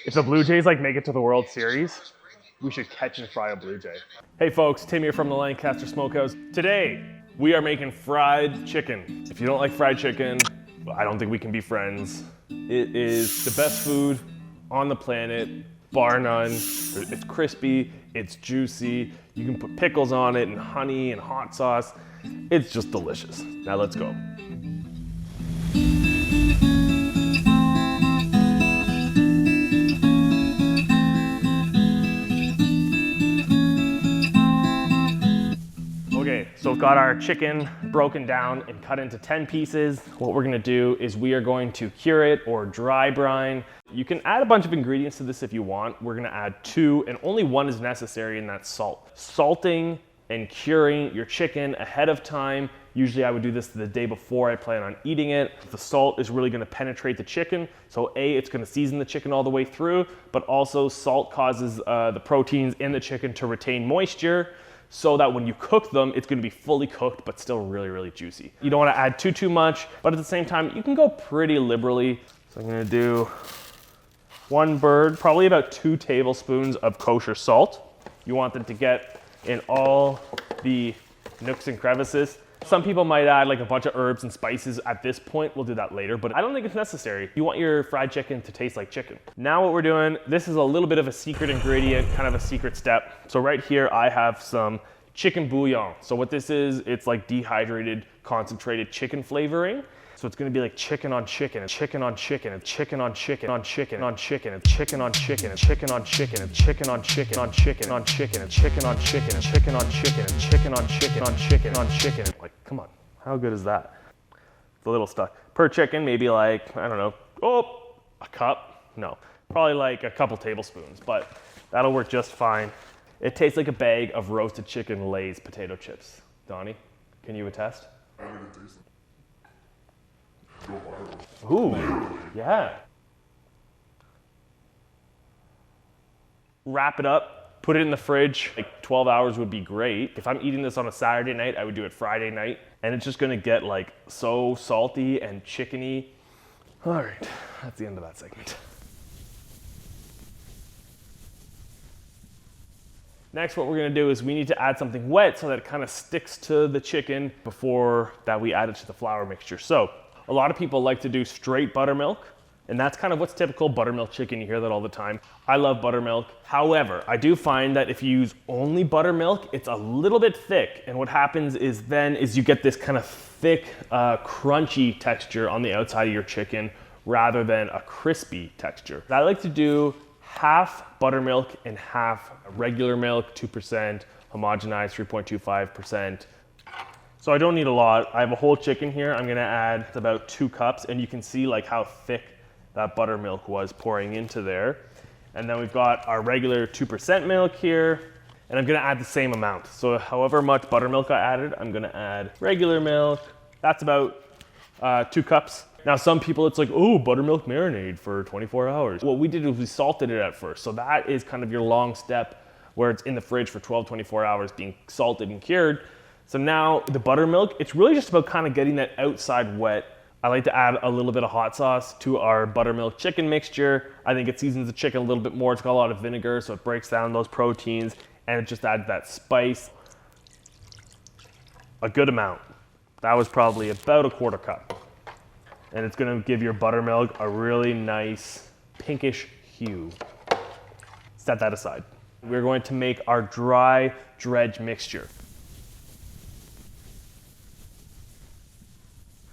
If the Blue Jays like make it to the World Series, we should catch and fry a Blue Jay. Hey folks, Tim here from the Lancaster Smokehouse. Today, we are making fried chicken. If you don't like fried chicken, I don't think we can be friends. It is the best food on the planet, bar none. It's crispy, it's juicy. You can put pickles on it and honey and hot sauce. It's just delicious. Now let's go. Okay, so we've got our chicken broken down and cut into 10 pieces. What we're gonna do is we are going to cure it or dry brine. You can add a bunch of ingredients to this if you want. We're gonna add 2, and only 1 is necessary, and that's salt. Salting and curing your chicken ahead of time. Usually I would do this the day before I plan on eating it. The salt is really gonna penetrate the chicken. So A, it's gonna season the chicken all the way through, but also salt causes the proteins in the chicken to retain moisture, so that when you cook them, it's gonna be fully cooked, but still really, really juicy. You don't wanna add too much, but at the same time, you can go pretty liberally. So I'm gonna do 1 bird, probably about 2 tablespoons of kosher salt. You want them to get in all the nooks and crevices. Some people might add like a bunch of herbs and spices at this point. We'll do that later, but I don't think it's necessary. You want your fried chicken to taste like chicken. Now what we're doing, this is a little bit of a secret ingredient, kind of a secret step. So right here, I have some chicken bouillon. So what this is, it's like dehydrated, concentrated chicken flavoring. So it's gonna be like chicken on chicken, and chicken on chicken, and chicken on chicken, on chicken, on chicken, and chicken on chicken, and chicken on chicken, and chicken on chicken, on chicken, on chicken, and chicken on chicken, and chicken on chicken, and chicken on chicken, on chicken, on chicken. Like, come on, how good is that? It's a little stuck. Per chicken, maybe like, I don't know, a cup? No, probably like a couple tablespoons, but that'll work just fine. It tastes like a bag of roasted chicken Lay's potato chips. Donnie, can you attest? Ooh, yeah. Wrap it up, put it in the fridge. Like 12 hours would be great. If I'm eating this on a Saturday night, I would do it Friday night. And it's just gonna get like so salty and chickeny. All right, that's the end of that segment. Next, what we're gonna do is we need to add something wet so that it kind of sticks to the chicken before that we add it to the flour mixture. So, a lot of people like to do straight buttermilk, and that's kind of what's typical buttermilk chicken. You hear that all the time. I love buttermilk. However, I do find that if you use only buttermilk, it's a little bit thick, and what happens is you get this kind of thick, crunchy texture on the outside of your chicken rather than a crispy texture. I like to do half buttermilk and half regular milk, 2%, homogenized 3.25%. So I don't need a lot. I have a whole chicken here. I'm gonna add about 2 cups, and you can see like how thick that buttermilk was pouring into there. And then we've got our regular 2% milk here, and I'm gonna add the same amount. So however much buttermilk I added, I'm gonna add regular milk. That's about 2 cups. Now some people, it's like, oh, buttermilk marinade for 24 hours. What we did was we salted it at first. So that is kind of your long step where it's in the fridge for 12, 24 hours being salted and cured. So now the buttermilk, it's really just about kind of getting that outside wet. I like to add a little bit of hot sauce to our buttermilk chicken mixture. I think it seasons the chicken a little bit more. It's got a lot of vinegar, so it breaks down those proteins, and it just adds that spice. A good amount. That was probably about a 1/4 cup. And it's gonna give your buttermilk a really nice pinkish hue. Set that aside. We're going to make our dry dredge mixture.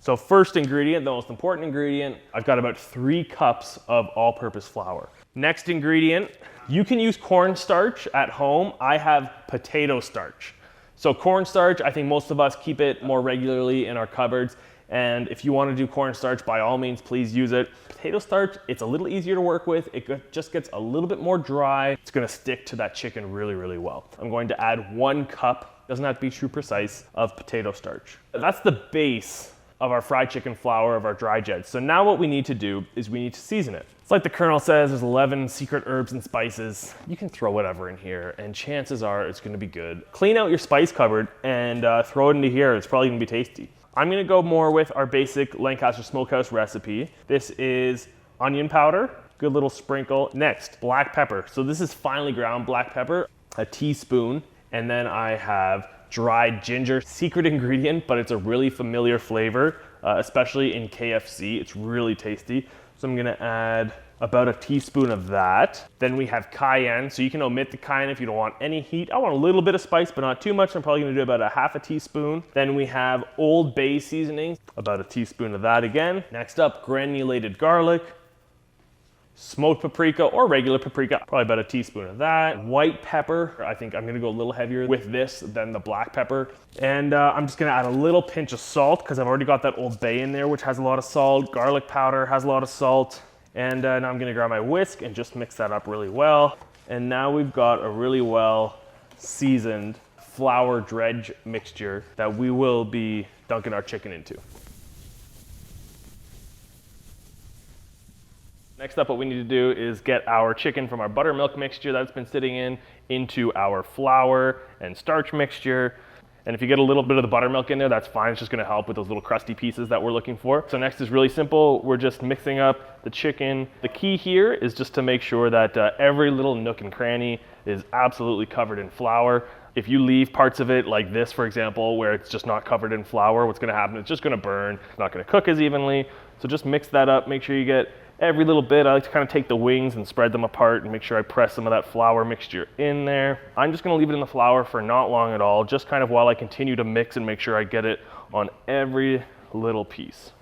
So first ingredient, the most important ingredient, I've got about 3 cups of all-purpose flour. Next ingredient, you can use cornstarch at home. I have potato starch. So cornstarch, I think most of us keep it more regularly in our cupboards. And if you want to do cornstarch, by all means, please use it. Potato starch, it's a little easier to work with. It just gets a little bit more dry. It's gonna stick to that chicken really, really well. I'm going to add 1 cup, doesn't have to be too precise, of potato starch. That's the base of our fried chicken flour, of our dry dredge. So now what we need to do is we need to season it. It's like the Colonel says, there's 11 secret herbs and spices. You can throw whatever in here, and chances are it's gonna be good. Clean out your spice cupboard and throw it into here. It's probably gonna be tasty. I'm gonna go more with our basic Lancaster Smokehouse recipe. This is onion powder, Good little sprinkle. Next, black pepper. So this is finely ground black pepper, a teaspoon. And then I have dried ginger, secret ingredient, but it's a really familiar flavor, especially in KFC. It's really tasty. So I'm gonna add about a teaspoon of that. Then we have cayenne. So you can omit the cayenne if you don't want any heat. I want a little bit of spice, but not too much. I'm probably gonna do about a half a teaspoon. Then we have Old Bay seasoning, about a teaspoon of that again. Next up, granulated garlic, smoked paprika or regular paprika, probably about a teaspoon of that. White pepper, I think I'm gonna go a little heavier with this than the black pepper. And I'm just gonna add a little pinch of salt because I've already got that Old Bay in there, which has a lot of salt. Garlic powder has a lot of salt. And now I'm gonna grab my whisk and just mix that up really well. And now we've got a really well seasoned flour dredge mixture that we will be dunking our chicken into. Next up, what we need to do is get our chicken from our buttermilk mixture that's been sitting in into our flour and starch mixture. And if you get a little bit of the buttermilk in there, that's fine. It's just gonna help with those little crusty pieces that we're looking for. So next is really simple. We're just mixing up the chicken. The key here is just to make sure that every little nook and cranny is absolutely covered in flour. If you leave parts of it like this, for example, where it's just not covered in flour, what's gonna happen, it's just gonna burn. It's not gonna cook as evenly. So just mix that up, make sure you get every little bit. I like to kind of take the wings and spread them apart and make sure I press some of that flour mixture in there. I'm just gonna leave it in the flour for not long at all, just kind of while I continue to mix and make sure I get it on every little piece.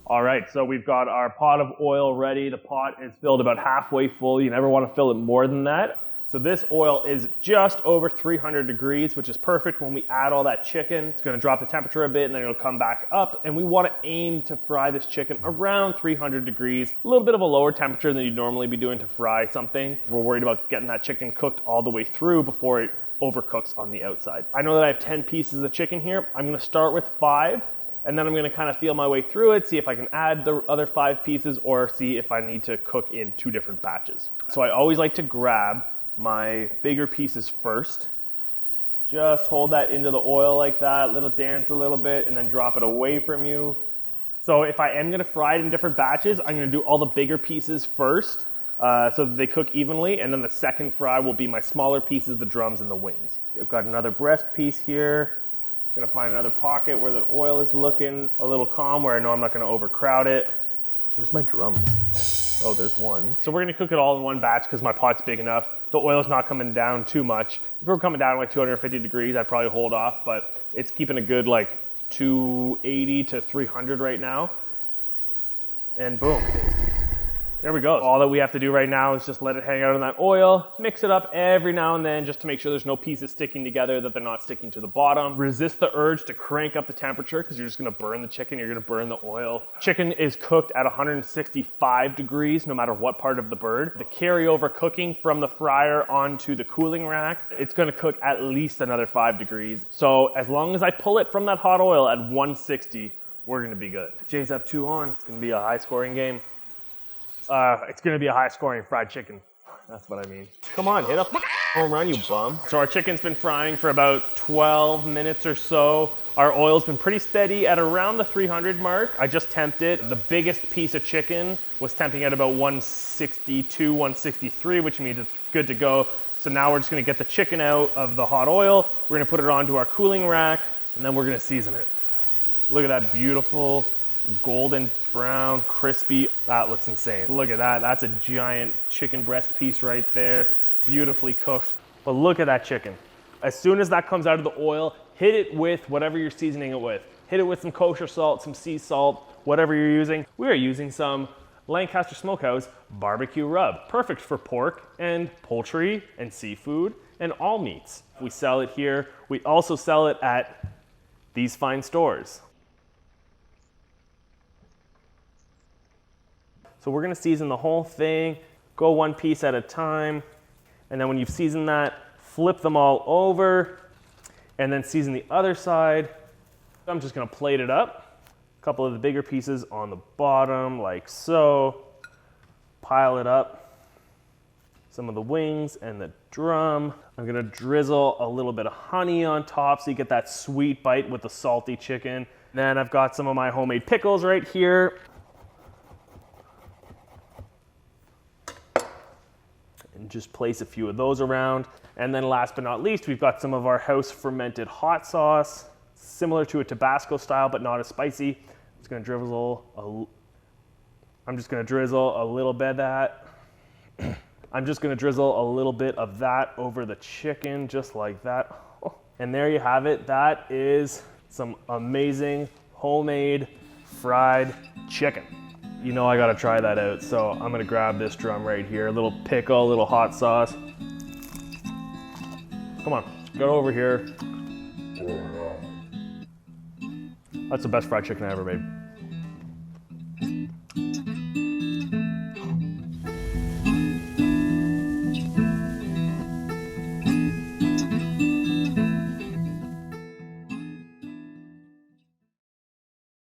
All right, so we've got our pot of oil ready. The pot is filled about halfway full. You never want to fill it more than that. So this oil is just over 300 degrees, which is perfect when we add all that chicken. It's gonna drop the temperature a bit and then it'll come back up. And we wanna aim to fry this chicken around 300 degrees, a little bit of a lower temperature than you'd normally be doing to fry something. We're worried about getting that chicken cooked all the way through before it overcooks on the outside. I know that I have 10 pieces of chicken here. I'm gonna start with 5. And then I'm gonna kind of feel my way through it, see if I can add the other 5 pieces or see if I need to cook in 2 different batches. So I always like to grab my bigger pieces first. Just hold that into the oil like that, little dance a little bit, and then drop it away from you. So if I am gonna fry it in different batches, I'm gonna do all the bigger pieces first so that they cook evenly, and then the second fry will be my smaller pieces, the drums and the wings. I've got another breast piece here. Gonna find another pocket where the oil is looking a little calm, where I know I'm not gonna overcrowd it. Where's my drums? Oh, there's one. So we're gonna cook it all in one batch because my pot's big enough. The oil's not coming down too much. If it were coming down like 250 degrees, I'd probably hold off, but it's keeping a good like 280 to 300 right now. And boom. There we go. All that we have to do right now is just let it hang out in that oil, mix it up every now and then just to make sure there's no pieces sticking together, that they're not sticking to the bottom. Resist the urge to crank up the temperature because you're just gonna burn the chicken, you're gonna burn the oil. Chicken is cooked at 165 degrees no matter what part of the bird. The carryover cooking from the fryer onto the cooling rack, it's gonna cook at least another 5 degrees. So as long as I pull it from that hot oil at 160, we're gonna be good. Jays have 2 on. It's gonna be a high scoring game. It's gonna be a high scoring fried chicken. That's what I mean. Come on, hit up home run, you bum. So our chicken's been frying for about 12 minutes or so. Our oil's been pretty steady at around the 300 mark. I just temped it. The biggest piece of chicken was temping at about 162, 163, which means it's good to go. So now we're just gonna get the chicken out of the hot oil. We're gonna put it onto our cooling rack, and then we're gonna season it. Look at that beautiful golden brown, crispy. That looks insane. Look at that. That's a giant chicken breast piece right there. Beautifully cooked. But look at that chicken. As soon as that comes out of the oil, hit it with whatever you're seasoning it with. Hit it with some kosher salt, some sea salt, whatever you're using. We are using some Lancaster Smokehouse barbecue rub. Perfect for pork and poultry and seafood and all meats. We sell it here. We also sell it at these fine stores. So we're gonna season the whole thing, go 1 piece at a time, and then when you've seasoned that, flip them all over, and then season the other side. I'm just gonna plate it up. A couple of the bigger pieces on the bottom, like so. Pile it up. some of the wings and the drum. I'm gonna drizzle a little bit of honey on top so you get that sweet bite with the salty chicken. Then I've got some of my homemade pickles right here. And just place a few of those around. And then last but not least, we've got some of our house fermented hot sauce, similar to a Tabasco style, but not as spicy. I'm just gonna drizzle a little bit of that. I'm just gonna drizzle a little bit of that over the chicken, just like that. And there you have it. That is some amazing homemade fried chicken. You know I gotta try that out, so I'm gonna grab this drum right here. A little pickle, a little hot sauce. Come on, go over here. That's the best fried chicken I ever made.